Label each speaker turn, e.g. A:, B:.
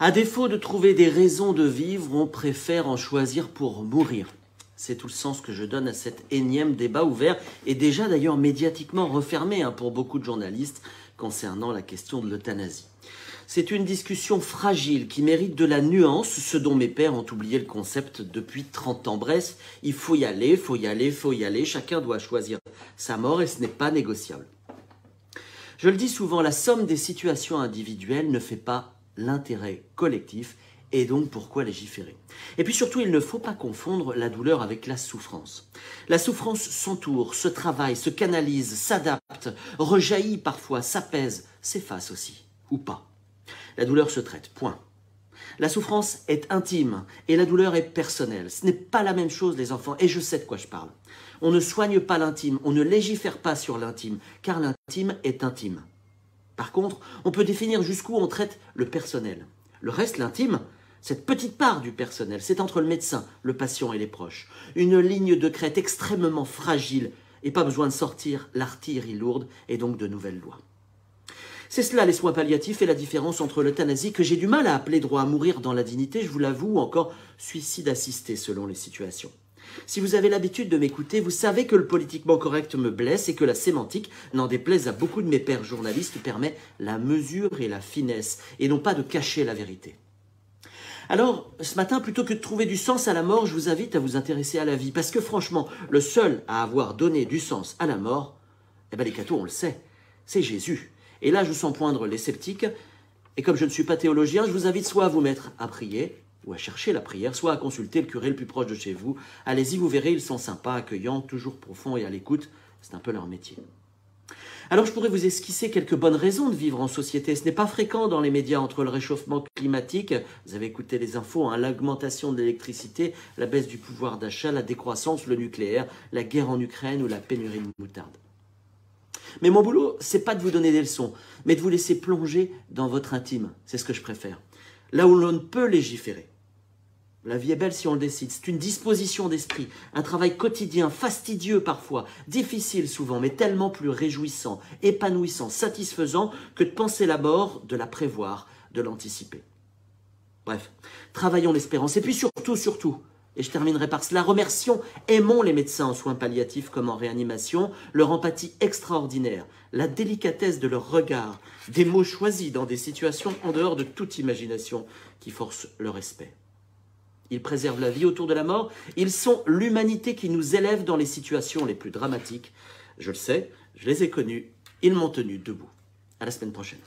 A: À défaut de trouver des raisons de vivre, on préfère en choisir pour mourir. C'est tout le sens que je donne à cet énième débat ouvert et déjà d'ailleurs médiatiquement refermé pour beaucoup de journalistes concernant la question de l'euthanasie. C'est une discussion fragile qui mérite de la nuance, ce dont mes pères ont oublié le concept depuis 30 ans. Bref, il faut y aller, chacun doit choisir sa mort et ce n'est pas négociable. Je le dis souvent, la somme des situations individuelles ne fait pas l'intérêt collectif et donc pourquoi légiférer. Et puis surtout, il ne faut pas confondre la douleur avec la souffrance. La souffrance s'entoure, se travaille, se canalise, s'adapte, rejaillit parfois, s'apaise, s'efface aussi, ou pas. La douleur se traite, point. La souffrance est intime et la douleur est personnelle. Ce n'est pas la même chose, les enfants, et je sais de quoi je parle. On ne soigne pas l'intime, on ne légifère pas sur l'intime, car l'intime est intime. Par contre, on peut définir jusqu'où on traite le personnel. Le reste, l'intime, cette petite part du personnel, c'est entre le médecin, le patient et les proches. Une ligne de crête extrêmement fragile et pas besoin de sortir l'artillerie lourde et donc de nouvelles lois. C'est cela les soins palliatifs et la différence entre l'euthanasie que j'ai du mal à appeler droit à mourir dans la dignité, je vous l'avoue, ou encore suicide assisté selon les situations. Si vous avez l'habitude de m'écouter, vous savez que le politiquement correct me blesse et que la sémantique, n'en déplaise à beaucoup de mes pairs journalistes, permet la mesure et la finesse, et non pas de cacher la vérité. Alors, ce matin, plutôt que de trouver du sens à la mort, je vous invite à vous intéresser à la vie, parce que franchement, le seul à avoir donné du sens à la mort, les cathos, on le sait, c'est Jésus. Et là, je sens poindre les sceptiques, et comme je ne suis pas théologien, je vous invite soit à vous mettre à prier, ou à chercher la prière, soit à consulter le curé le plus proche de chez vous. Allez-y, vous verrez, ils sont sympas, accueillants, toujours profonds et à l'écoute. C'est un peu leur métier. Alors je pourrais vous esquisser quelques bonnes raisons de vivre en société. Ce n'est pas fréquent dans les médias entre le réchauffement climatique, vous avez écouté les infos, l'augmentation de l'électricité, la baisse du pouvoir d'achat, la décroissance, le nucléaire, la guerre en Ukraine ou la pénurie de moutarde. Mais mon boulot, c'est pas de vous donner des leçons, mais de vous laisser plonger dans votre intime. C'est ce que je préfère. Là où l'on ne peut légiférer. La vie est belle si on le décide. C'est une disposition d'esprit, un travail quotidien, fastidieux parfois, difficile souvent, mais tellement plus réjouissant, épanouissant, satisfaisant que de penser la mort, de la prévoir, de l'anticiper. Bref, travaillons l'espérance. Et puis surtout, et je terminerai par cela, remercions, aimons les médecins en soins palliatifs comme en réanimation, leur empathie extraordinaire, la délicatesse de leur regard, des mots choisis dans des situations en dehors de toute imagination qui forcent le respect. Ils préservent la vie autour de la mort, ils sont l'humanité qui nous élève dans les situations les plus dramatiques. Je le sais, je les ai connus, ils m'ont tenu debout. À la semaine prochaine.